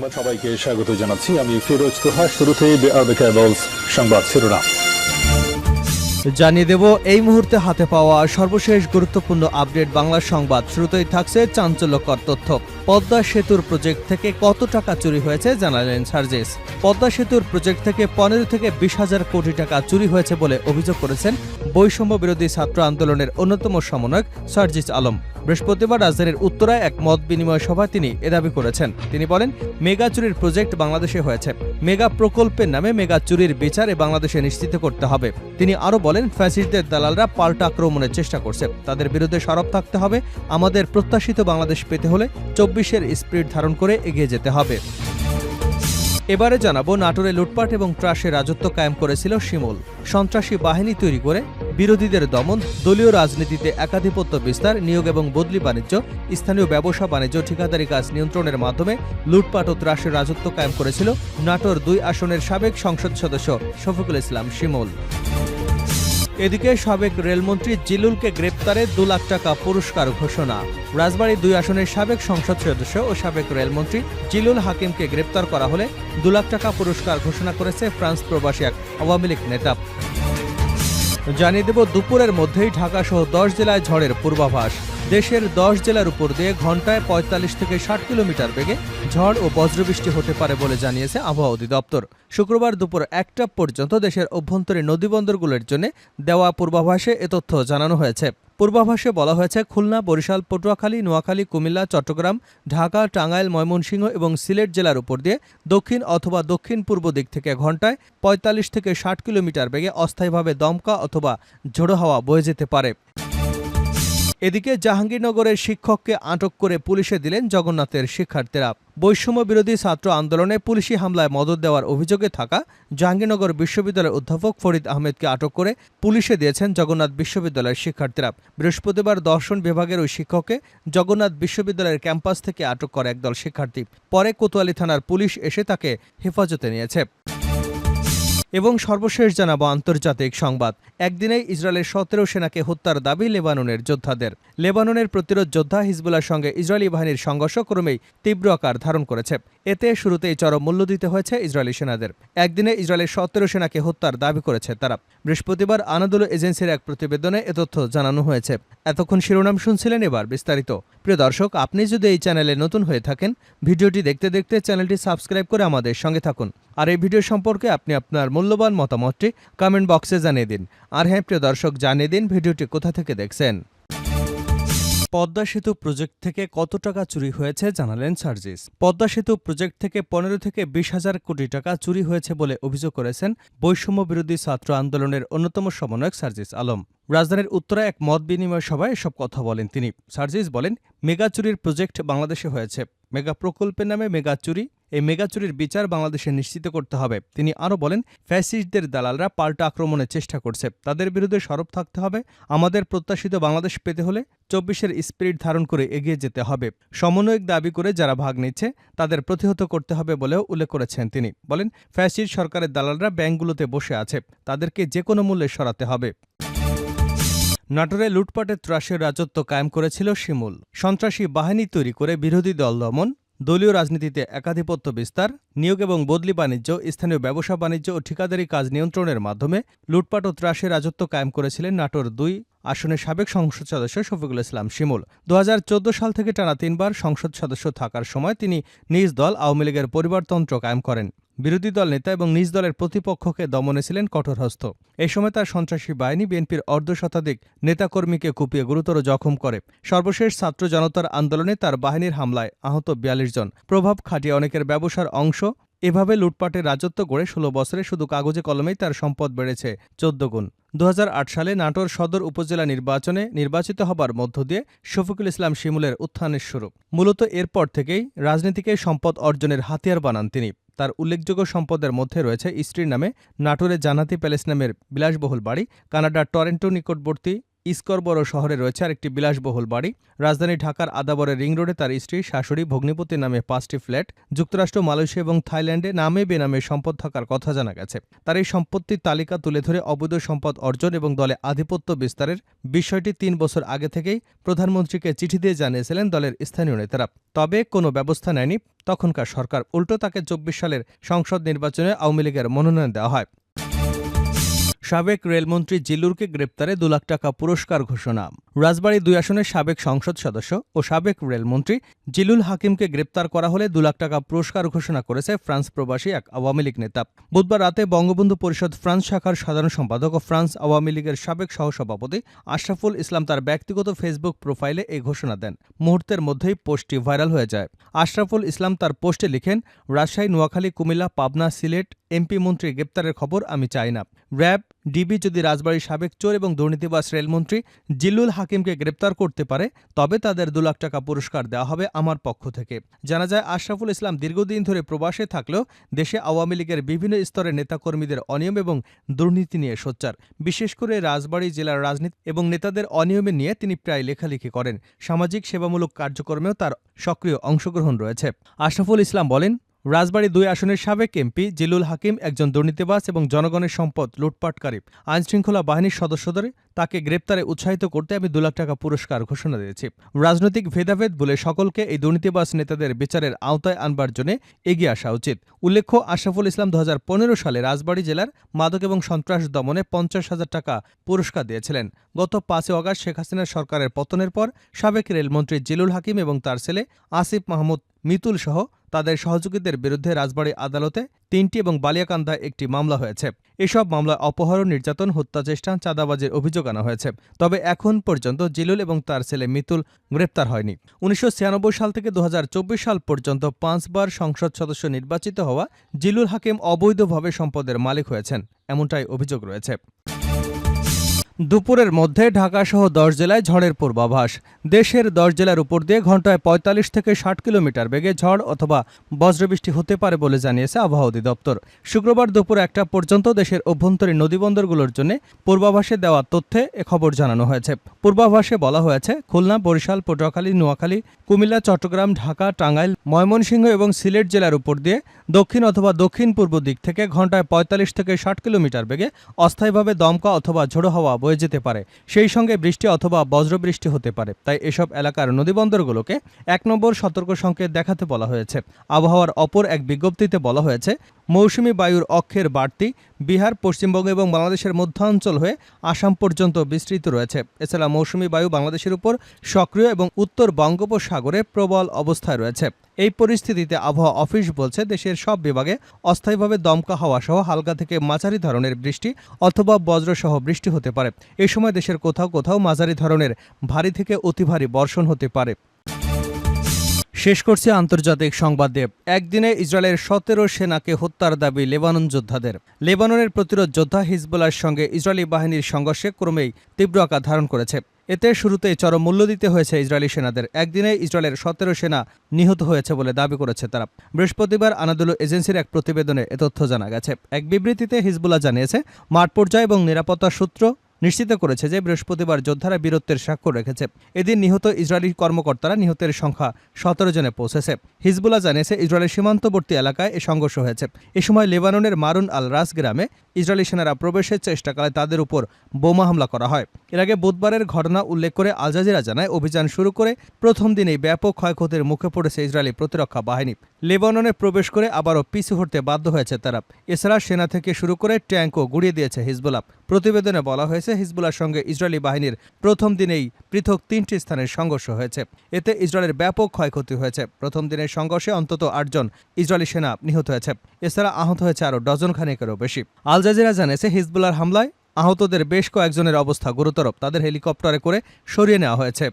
সংবাদ সবাইকে স্বাগত জানাচ্ছি। আমি ফিরোজ তোহা। শুরুতেই সংবাদ শিরোনাম জানিয়ে দেব এই মুহূর্তে হাতে পাওয়া সর্বশেষ গুরুত্বপূর্ণ আপডেট বাংলা সংবাদ। শুরুতেই থাকছে চাঞ্চল্যকর তথ্য। পদ্মা সেতুর প্রজেক্ট থেকে কত টাকা চুরি হয়েছে জানালেন সার্জিস। পদ্মা সেতুর প্রজেক্ট থেকে 15 থেকে 20,000 কোটি টাকা চুরি হয়েছে বলে অভিযোগ করেছেন বৈষম্য বিরোধী ছাত্র আন্দোলনের অন্যতম সমন্বয়ক সার্জিস আলম। বৃহস্পতিবার রাজধানীর উত্তরায় এক মত বিনিময় সভায় তিনি এ দাবি করেছেন। তিনি বলেন, মেগা চুরির প্রজেক্ট বাংলাদেশে হয়েছে, মেগা প্রকল্পের নামে মেগা চুরির বিচার বাংলাদেশে নিশ্চিত করতে হবে। তিনি আরও বলেন, ফ্যাসিস্টদের দালালরা পাল্টা আক্রমণের চেষ্টা করছে, তাদের বিরুদ্ধে সরব থাকতে হবে। আমাদের প্রত্যাশিত বাংলাদেশ পেতে হলে 24-এর স্পিরিট ধারণ করে এগিয়ে যেতে হবে। এবারে জানাবো, নাটোরে লুটপাট এবং ত্রাসের রাজত্ব কায়েম করেছিল শিমুল। সন্ত্রাসী বাহিনী তৈরি করে বিরোধীদের দমন, দলীয় রাজনীতিতে একাধিপত্য বিস্তার, নিয়োগ এবং বদলি বাণিজ্য, স্থানীয় ব্যবসা বাণিজ্য, ঠিকাদারি কাজ নিয়ন্ত্রণের মাধ্যমে লুটপাট ও ত্রাসের রাজত্ব কায়েম করেছিল নাটোর 2 আসনের সাবেক সংসদ সদস্য শফিকুল ইসলাম শিমুল। এদিকে সাবেক রেলমন্ত্রী জিলুলকে গ্রেপ্তারে 2 লাখ টাকা পুরস্কার ঘোষণা। রাজবাড়ী 2 আসনের সাবেক সংসদ সদস্য ও সাবেক রেলমন্ত্রী জিলুল হাকিমকে গ্রেপ্তার করা হলে 2 লাখ টাকা পুরস্কার ঘোষণা করেছে ফ্রান্স প্রবাসী এক আওয়ামী লীগ নেতা। জানিয়ে দেব, দুপুরের মধ্যেই ঢাকাসহ 10 জেলায় ঝড়ের পূর্বাভাস। দেশের 10 জেলার উপর দিয়ে ঘন্টায় 45 থেকে 60 কিলোমিটার বেগে ঝড় ও বজ্রবৃষ্টি হতে পারে বলে জানিয়েছে আবহাওয়া অধিদপ্তর। শুক্রবার দুপুর 1টা পর্যন্ত দেশের অভ্যন্তরীণ নদীবন্দরগুলোর জন্য দেওয়া পূর্বাভাসে এ তথ্য জানানো হয়েছে। পূর্বাভাসে বলা হয়েছে, খুলনা, বরিশাল, পটুয়াখালী, নোয়াখালী, কুমিল্লা, চট্টগ্রাম, ঢাকা, টাঙ্গাইল, ময়মনসিংহ এবং সিলেট জেলার উপর দিয়ে দক্ষিণ অথবা দক্ষিণ পূর্ব দিক থেকে ঘন্টায় 45 থেকে 60 কিলোমিটার বেগে অস্থায়ীভাবে দমকা অথবা ঝোড়ো হাওয়া বয়ে যেতে পারে। এদিকে জাহাঙ্গীরনগরের শিক্ষককে আটক করে পুলিশে দিলেন জগন্নাথের শিক্ষার্থীরা। বৈষম্য বিরোধী ছাত্র আন্দোলনে পুলিশি হামলায় মদদ দেওয়ার অভিযোগে থাকা জাহাঙ্গীরনগর বিশ্ববিদ্যালয়ের অধ্যাপক ফরিদ আহমেদকে আটক করে পুলিশে দিয়েছেন জগন্নাথ বিশ্ববিদ্যালয়ের শিক্ষার্থীরা। বৃহস্পতিবার দর্শন বিভাগের ওই শিক্ষককে জগন্নাথ বিশ্ববিদ্যালয়ের ক্যাম্পাস থেকে আটক করে একদল শিক্ষার্থী। পরে কোতোয়ালি থানার পুলিশ এসে তাকে হেফাজতে নিয়েছে। এবং সর্বশেষ জানাবো আন্তর্জাতিক সংবাদ। একদিনেই ইসরায়েলের 17 সেনাকে হত্যার দাবি লেবাননের যোদ্ধাদের। লেবাননের প্রতিরোধ যোদ্ধা হিজবুল্লাহর সঙ্গে ইসরায়েলি বাহিনীর সংঘর্ষ ক্রমেই তীব্র আকার ধারণ করেছে। এতে শুরুতেই চরম মূল্য দিতে হয়েছে ইসরায়েলি সেনাদের। একদিনে ইসরায়েলের 17 সেনাকে হত্যার দাবি করেছে তারা। বৃহস্পতিবার আনাদোলু এজেন্সির এক প্রতিবেদনে এ তথ্য জানানো হয়েছে। এতক্ষণ শিরোনাম শুনছিলেন, এবার বিস্তারিত। প্রিয় দর্শক, আপনি যদি এই চ্যানেলে নতুন হয়ে থাকেন, ভিডিওটি দেখতে দেখতে চ্যানেলটি সাবস্ক্রাইব করে আমাদের সঙ্গে থাকুন। আর এই ভিডিও সম্পর্কে আপনি আপনার মূল্যবান মতামতটি কমেন্ট বক্সে জানিয়ে দিন। আর হ্যাঁ প্রিয় দর্শক, জানিয়ে দিন ভিডিওটি কোথা থেকে দেখছেন। পদ্মা সেতু প্রজেক্ট থেকে কত টাকা চুরি হয়েছে জানালেন সার্জিস। পদ্মা সেতু প্রজেক্ট থেকে 15 থেকে 20,000 কোটি টাকা চুরি হয়েছে বলে অভিযোগ করেছেন বৈষম্য বিরোধী ছাত্র আন্দোলনের অন্যতম সমন্বয়ক সার্জিস আলম। রাজধানীর উত্তরায় এক মত বিনিময় সভায় এসব কথা বলেন তিনি। সার্জিস বলেন, মেগা চুরির প্রজেক্ট বাংলাদেশে হয়েছে, মেগা প্রকল্পের নামে মেগা চুরি, এই মেগা চুরির বিচার বাংলাদেশে নিশ্চিত করতে হবে। তিনি আরও বলেন, ফ্যাসিস্টদের দালালরা পাল্টা আক্রমণের চেষ্টা করছে, তাদের বিরুদ্ধে সরব থাকতে হবে। আমাদের প্রত্যাশিত বাংলাদেশ পেতে হলে 24-এর স্পিরিট ধারণ করে এগিয়ে যেতে হবে। সমন্বয়ক দাবি করে যারা ভাগ নিচ্ছে তাদের প্রতিহত করতে হবে বলেও উল্লেখ করেছেন তিনি। বলেন, ফ্যাসিস্ট সরকারের দালালরা ব্যাংকগুলোতে বসে আছে, তাদেরকে যে কোনো মূল্যে সরাতে হবে। নাটোরে লুটপাটের ত্রাসের রাজত্ব কায়েম করেছিল শিমুল। সন্ত্রাসী বাহিনী তৈরি করে বিরোধী দল দমন, দলীয় রাজনীতিতে একাধিপত্য বিস্তার, নিয়োগ এবং বদলি বাণিজ্য, স্থানীয় ব্যবসা বাণিজ্য ও ঠিকাদারি কাজ নিয়ন্ত্রণের মাধ্যমে লুটপাট ও ত্রাসের রাজত্ব কায়েম করেছিলেন নাটোর 2 আসনের সাবেক সংসদ সদস্য শফিকুল ইসলাম শিমুল। 2014 সাল থেকে টানা 3 বার সংসদ সদস্য থাকার সময় তিনি নিজ দল আওয়ামী লীগের পরিবারতন্ত্র কায়েম করেন। বিরোধী দল নেতা এবং নিজ দলের প্রতিপক্ষকে দমনে ছিলেন কঠোরহস্ত। এই সময় তার সন্ত্রাসী বাহিনী বিএনপির অর্ধশতাধিক নেতাকর্মীকে কুপিয়ে গুরুতর জখম করে। সর্বশেষ ছাত্র জনতার আন্দোলনে তার বাহিনীর হামলায় আহত 42 জন। প্রভাব খাটিয়ে অনেকের ব্যবসার অংশ এভাবে লুটপাটের রাজত্ব গড়ে 16 বছরে শুধু কাগজে কলমেই তার সম্পদ বেড়েছে 14 গুণ। 2008 সালে নাটোর সদর উপজেলা নির্বাচনে নির্বাচিত হবার মধ্য দিয়ে শফিকুল ইসলাম শিমুলের উত্থানের শুরু। মূলত এরপর থেকেই রাজনীতিকে সম্পদ অর্জনের হাতিয়ার বানান তিনি। তার উল্লেখযোগ্য সম্পদের মধ্যে রয়েছে স্ত্রীর নামে নাটোরে জান্নাতি প্যালেস নামের বিলাসবহুল বাড়ি, কানাডার টরেন্টো নিকটবর্তী স্করবরো শহরে রয়েছে আরেকটি বিলাসবহুল বাড়ি। রাজধানী ঢাকার আদাবরের রিং রোডে তার স্ত্রী, শাশুড়ি, ভগ্নিপতি নামে 5টি ফ্ল্যাট। যুক্তরাষ্ট্র, মালয়েশিয়া এবং থাইল্যান্ডে নামে বেনামে সম্পদ থাকার কথা জানা গেছে। তার এই সম্পত্তির তালিকা তুলে ধরে অবৈধ সম্পদ অর্জন এবং দলে আধিপত্য বিস্তারের বিষয়টি 3 বছর আগে থেকেই প্রধানমন্ত্রীকে চিঠি দিয়ে জানিয়েছিলেন দলের স্থানীয় নেতারা। তবে কোনো ব্যবস্থা নেয়নি তখনকার সরকার। উল্টো তাকে 24 সালের সংসদ নির্বাচনে আওয়ামী লীগের মনোনয়ন দেওয়া হয়। সাবেক রেলমন্ত্রী জিল্লুরকে গ্রেপ্তারে 2 লাখ টাকা পুরস্কার ঘোষণা। রাজবাড়ী 2 আসনের সাবেক সংসদ সদস্য ও সাবেক রেলমন্ত্রী জিলুল হাকিমকে গ্রেপ্তার করা হলে 2 লাখ টাকা পুরস্কার ঘোষণা করেছে ফ্রান্স প্রবাসী এক আওয়ামী লীগ নেতা। বুধবার রাতে বঙ্গবন্ধু পরিষদ ফ্রান্স শাখার সাধারণ সম্পাদক ও ফ্রান্স আওয়ামী লীগের সাবেক সহসভাপতি আশরাফুল ইসলাম তার ব্যক্তিগত ফেসবুক প্রোফাইলে এই ঘোষণা দেন। মুহূর্তের মধ্যেই পোস্টটি ভাইরাল হয়ে যায়। আশরাফুল ইসলাম তার পোস্টে লিখেন, রাজশাহী, নোয়াখালী, কুমিল্লা, পাবনা, সিলেট এমপি মন্ত্রী গ্রেপ্তারের খবর আমি চাই না। র্যাব, ডিবি যদি রাজবাড়ীর সাবেক চোর এবং দুর্নীতিবাজ রেলমন্ত্রী জিল্লুল হাকিমকে গ্রেপ্তার করতে পারে তবে তাদের 2 লাখ টাকা পুরস্কার দেওয়া হবে আমার পক্ষ থেকে। জানা যায়, আশরাফুল ইসলাম দীর্ঘদিন ধরে প্রবাসে থাকলেও দেশে আওয়ামী লীগের বিভিন্ন স্তরের নেতাকর্মীদের অনিয়ম এবং দুর্নীতি নিয়ে সোচ্চার। বিশেষ করে রাজবাড়ী জেলার রাজনীতি এবং নেতাদের অনিয়মে নিয়ে তিনি প্রায় লেখালেখি করেন। সামাজিক সেবামূলক কার্যক্রমেও তার সক্রিয় অংশগ্রহণ রয়েছে। আশরাফুল ইসলাম বলেন, রাজবাড়ী 2 আসনের সাবেক এমপি জিল্লুল হাকিম একজন দুর্নীতিবাজ এবং জনগণের সম্পদ লুটপাটকারী। আইনশৃঙ্খলা বাহিনীর সদস্যদের তাকে গ্রেপ্তারে উৎসাহিত করতে আমি 2 লাখ টাকা পুরস্কার ঘোষণা দিয়েছি। রাজনৈতিক ভেদাভেদ বলে সকলকে এই দুর্নীতিবাজ নেতাদের বিচারের আওতায় আনবার জন্য এগিয়ে আসা উচিত। উল্লেখ্য, আশরাফুল ইসলাম 2015 সালে রাজবাড়ী জেলার মাদক এবং সন্ত্রাস দমনে 50,000 টাকা পুরস্কার দিয়েছিলেন। গত 5 আগস্ট শেখ হাসিনার সরকারের পতনের পর সাবেক রেলমন্ত্রী জিল্লুল হাকিম এবং তার ছেলে আসিফ মাহমুদ মিতুল সহ তাদের সহযোগীদের বিরুদ্ধে রাজবাড়ী আদালতে 3টি এবং বালিয়াকান্দায় একটি মামলা হয়েছে। এসব মামলায় অপহরণ, নির্যাতন, হত্যাচেষ্টা, চাঁদাবাজির অভিযোগ আনা হয়েছে। তবে এখন পর্যন্ত জিলুল এবং তার ছেলে মিতুল গ্রেপ্তার হয়নি। 1996 সাল থেকে 2024 সাল পর্যন্ত 5 বার সংসদ সদস্য নির্বাচিত হওয়া জিলুল হাকিম অবৈধভাবে সম্পদের মালিক হয়েছেন, এমনটাই অভিযোগ রয়েছে। দুপুরের মধ্যে ঢাকাসহ 10 জেলায় ঝড়ের পূর্বাভাস। দেশের 10 জেলার উপর দিয়ে ঘন্টায় 45 থেকে 60 কিলোমিটার বেগে ঝড় অথবা বজ্রবৃষ্টি হতে পারে বলে জানিয়েছে আবহাওয়া অধিদপ্তর। শুক্রবার দুপুর 1টা পর্যন্ত দেশের অভ্যন্তরীণ নদীবন্দরগুলোর জন্য পূর্বাভাসে দেওয়া তথ্যে এ খবর জানানো হয়েছে। পূর্বাভাসে বলা হয়েছে, খুলনা, বরিশাল, পটুয়াখালী, নোয়াখালী, কুমিল্লা, চট্টগ্রাম, ঢাকা, টাঙ্গাইল, ময়মনসিংহ এবং সিলেট জেলার উপর দিয়ে দক্ষিণ অথবা দক্ষিণ পূর্ব দিক থেকে ঘন্টায় 45 থেকে 60 কিলোমিটার বেগে অস্থায়ীভাবে দমকা অথবা ঝোড়ো হাওয়া বয়ে যেতে পারে। সেই সঙ্গে বৃষ্টি অথবা বজ্রবৃষ্টি হতে পারে। তাই এসব এলাকার নদীবন্দরগুলোকে 1 নম্বর সতর্ক সংকেত দেখাতে বলা হয়েছে। আবহাওয়ার অপর এক বিজ্ঞপ্তিতে বলা হয়েছে, মৌসুমী বায়ুর অক্ষের বাড়তি বিহার, পশ্চিমবঙ্গ এবং বাংলাদেশের মধ্যাঞ্চল হয়ে আসাম পর্যন্ত বিস্তৃত রয়েছে। এছাড়া মৌসুমী বায়ু বাংলাদেশের উপর সক্রিয় এবং উত্তর বঙ্গোপসাগরে প্রবল অবস্থায় রয়েছে। এই পরিস্থিতিতে আবহাওয়া অফিস বলছে, দেশের সব বিভাগে অস্থায়ীভাবে দমকা হাওয়া সহ হালকা থেকে মাঝারি ধরনের বৃষ্টি অথবা বজ্রসহ বৃষ্টি হতে পারে। এ সময় দেশের কোথাও কোথাও মাঝারি ধরনের ভারী থেকে অতি ভারী বর্ষণ হতে পারে। শেষ করছে আন্তর্জাতিক সংবাদ দিয়ে। একদিনে ইসরায়েলের 17 সেনাকে হত্যার দাবি লেবানন যোদ্ধাদের। লেবাননের প্রতিরোধ যোদ্ধা হিজবুল্লাহর সঙ্গে ইসরায়েলি বাহিনীর সংঘর্ষে ক্রমেই তীব্র আকার ধারণ করেছে। এতে শুরুতেই চরম মূল্য দিতে হয়েছে ইসরায়েলি সেনাদের। একদিনে ইসরায়েলের 17 সেনা নিহত হয়েছে বলে দাবি করেছে তারা। বৃহস্পতিবার আনাদুলু এজেন্সির এক প্রতিবেদনে এ তথ্য জানা গেছে। এক বিবৃতিতে হিজবুল্লাহ জানিয়েছে, মাঠ পর্যায়ে এবং নিরাপত্তা সূত্র নিশ্চিত করেছে যে বৃহস্পতিবার যোদ্ধারা বীরত্বের স্বাক্ষর রেখেছে। এদিন নিহত ইসরায়েলি কর্মকর্তারা নিহতের সংখ্যা 17 জনে পৌঁছেছে। হিজবুল্লাহ জানিয়েছে, ইসরায়েলের সীমান্তবর্তী এলাকায় এ সংঘর্ষ হয়েছে। এ সময় লেবাননের মারুন আল রাস গ্রামে ইসরায়েলি সেনারা প্রবেশের চেষ্টাকালে তাদের উপর বোমা হামলা করা হয়। এর আগে বুধবারের ঘটনা উল্লেখ করে আল জাজিরা জানায়, অভিযান শুরু করে প্রথম দিনেই ব্যাপক ক্ষয়ক্ষতির মুখে পড়েছে ইসরায়েলি প্রতিরক্ষা বাহিনী। লেবাননে প্রবেশ করে আবারও পিছু হটতে বাধ্য হয়েছে তারা। এছাড়া সেনা থেকে শুরু করে ট্যাঙ্কও গুড়িয়ে দিয়েছে হিজবুল্লাহ। প্রতিবেদনে বলা হয়েছে, হিজবুল্লাহর সঙ্গে ইসরায়েলি বাহিনীর প্রথম দিনেই পৃথক 3টি স্থানের সংঘর্ষ হয়েছে। এতে ইসরায়েলের ব্যাপক ক্ষয়ক্ষতি হয়েছে। প্রথম দিনের সংঘর্ষে অন্তত 8 জন ইসরায়েলি সেনা নিহত হয়েছে। এছাড়া আহত হয়েছে আরও ডজন খানেকেরও বেশি। আল জাজিরা জানিয়েছে, হিজবুল্লাহর হামলায় আহতদের বেশ কয়েকজনের অবস্থা গুরুতর। তাদের হেলিকপ্টারে করে সরিয়ে নেওয়া হয়েছে।